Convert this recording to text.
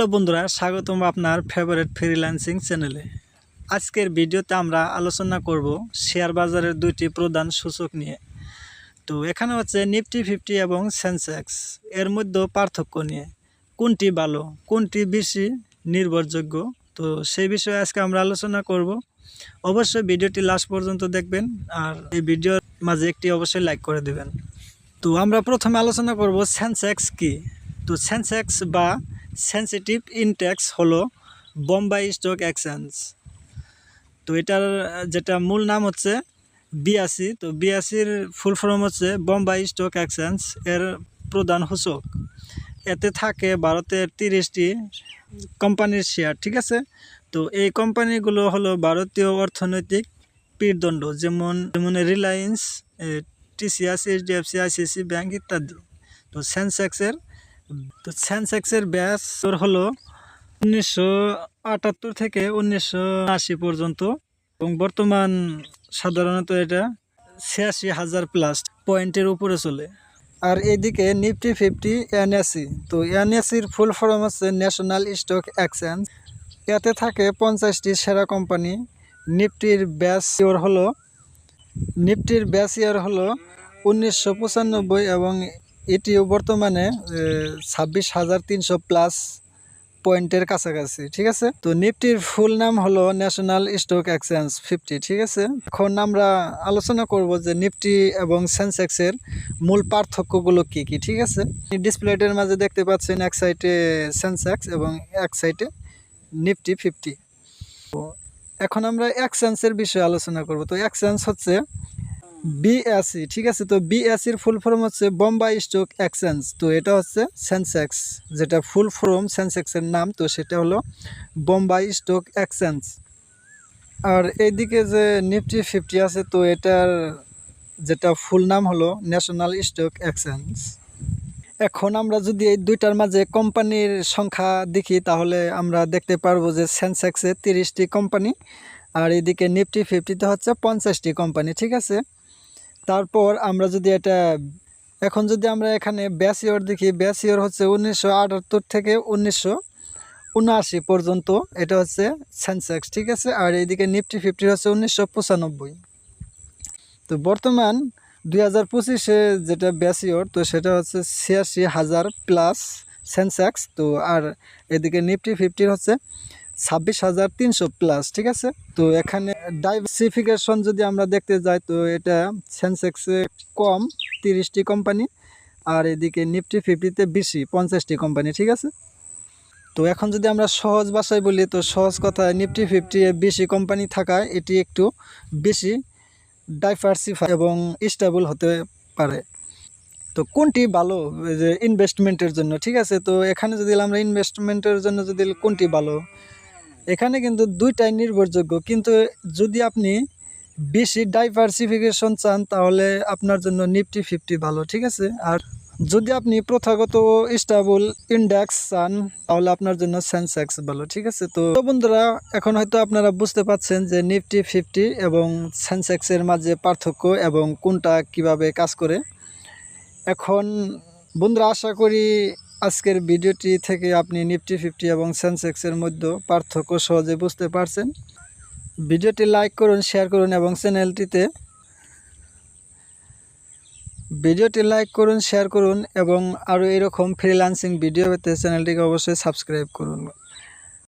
Hello বন্ধুরা, স্বাগতম আপনার ফেভারিট ফ্রিল্যান্সিং চ্যানেলে। আজকের ভিডিওতে আমরা আলোচনা করব শেয়ার বাজারের দুইটি প্রধান সূচক নিয়ে। তো এখানে হচ্ছে নিফটি 50 এবং সেন্সেক্স, এর মধ্যে পার্থক্য নিয়ে, কোনটি ভালো, কোনটি বেশি নির্ভরযোগ্য, তো সেই বিষয়ে আজকে আমরা আলোচনা করব। অবশ্যই ভিডিওটি লাস্ট পর্যন্ত দেখবেন, আর এই ভিডিওর মাঝে একটি অবশ্যই লাইক করে দেবেন। তো আমরা প্রথমে আলোচনা করব সেন্সেক্স কি। তো সেন্সেক্স বা সেন্সিটিভ ইন্ডেক্স হলো বোম্বাই স্টক এক্সচেঞ্জ। তো এটার যেটা মূল নাম হচ্ছে বিএসই। তো বিএসির ফুল ফর্ম হচ্ছে বোম্বাই স্টক এক্সচেঞ্জ, এর প্রধান সূচক। এতে থাকে ভারতের 30টি কোম্পানির শেয়ার, ঠিক আছে। তো এই কোম্পানিগুলো হলো ভারতীয় অর্থনৈতিক পীরদণ্ড, যেমন Reliance, TCS, HDFC, ICICI bank ইত্যাদি। তো সেন্সেক্সের ব্যাস হলো 1978 থেকে 1980 পর্যন্ত, এবং বর্তমান সাধারণত এটা 86,000 প্লাস পয়েন্টের উপরে চলে। আর এইদিকে নিফটি 50 এনএসই। তো এনএসির ফুল ফর্ম হচ্ছে ন্যাশনাল স্টক এক্সচেঞ্জ। এতে থাকে 50টি সেরা কোম্পানি। নিফটির ব্যাস ইয়ার হলো 1995, এবং এটিও বর্তমানে 26,300 প্লাস পয়েন্টের কাছাকাছি, ঠিক আছে। তো নিফটির ফুল নাম হলো ন্যাশনাল স্টক এক্সচেঞ্জ 50, ঠিক আছে। এখন আমরা আলোচনা করব যে নিফটি এবং সেন্সেক্সের মূল পার্থক্যগুলো কি কি, ঠিক আছে। ডিসপ্লেটের মাঝে দেখতে পাচ্ছেন এক সাইডে সেন্সেক্স এবং এক সাইডে নিফটি 50। তো এখন আমরা এক্সচেঞ্জের বিষয়ে আলোচনা করব। তো এক্সচেঞ্জ হচ্ছে বিএসই, ঠিক আছে। তো বিএসির ফুল ফর্ম হচ্ছে বোম্বাই স্টক এক্সচেঞ্জ। তো এটা হচ্ছে সেন্সেক্স, যেটা ফুল ফর্ম সেন্সেক্সের নাম, তো সেটা হলো বোম্বাই স্টক এক্সচেঞ্জ। আর এইদিকে যে নিফটি 50 আছে, তো এটার যেটা ফুল নাম হলো ন্যাশনাল স্টক এক্সচেঞ্জ। এখন আমরা যদি এই দুইটার মাঝে কোম্পানির সংখ্যা দেখি, তাহলে আমরা দেখতে পারবো যে সেন্সেক্সে 30টি কোম্পানি, আর এদিকে নিফটি 50-তে হচ্ছে 50টি কোম্পানি, ঠিক আছে। তারপর আমরা যদি এখন যদি আমরা এখানে ব্যাস ইয়ার দেখি, ব্যাস ইয়ার হচ্ছে 1978 থেকে 1979 পর্যন্ত, এটা হচ্ছে সেন্সেক্স, ঠিক আছে। আর এইদিকে নিফটি 50 হচ্ছে 1995। তো বর্তমান 2025-এ যেটা ব্যাস ইয়ার, তো সেটা হচ্ছে 86,000 প্লাস সেন্সেক্স। তো আর এদিকে নিফটি 50 হচ্ছে 26,300 প্লাস, ঠিক আছে। তো এখানে ডাইভার্সিফিকেশন যদি আমরা দেখতে যাই, তো এটা সেন্সেক্সে কম 30টি কোম্পানি, আর এদিকে নিফটি 50-তে বেশি 50টি কোম্পানি, ঠিক আছে। তো এখন যদি আমরা সহজ ভাষায় বলি, তো সহজ কথায় নিফটি 50-এ বেশি কোম্পানি থাকায় এটি একটু বেশি ডাইভার্সিফাই এবং স্টেবল হতে পারে। তো কোনটি ভালো যে ইনভেস্টমেন্টের জন্য, ঠিক আছে। তো এখানে যদি আমরা ইনভেস্টমেন্টের জন্য যদি কোনটি ভালো, এখানে কিন্তু দুইটাই নির্ভরযোগ্য, কিন্তু যদি আপনি বেশি ডাইভার্সিফিকেশন চান, তাহলে আপনার জন্য নিফটি 50 ভালো, ঠিক আছে। আর যদি আপনি প্রথাগত স্টেবল ইন্ডেক্স চান, তাহলে আপনার জন্য সেন্সেক্স ভালো, ঠিক আছে। তো বন্ধুরা, এখন হয়তো আপনারা বুঝতে পাচ্ছেন যে নিফটি 50 এবং সেন্সেক্সের মাঝে পার্থক্য এবং কোনটা কিভাবে কাজ করে। এখন বন্ধুরা, আশা করি আজকের ভিডিওটি থেকে আপনি নিফটি 50 এবং সেন্সেক্সের মধ্যে পার্থক্য সহজে বুঝতে পারছেন। ভিডিওটি লাইক করুন, শেয়ার করুন, এবং এবং আরও এরকম ফ্রিল্যান্সিং ভিডিও পেতে চ্যানেলটিকে অবশ্যই সাবস্ক্রাইব করুন।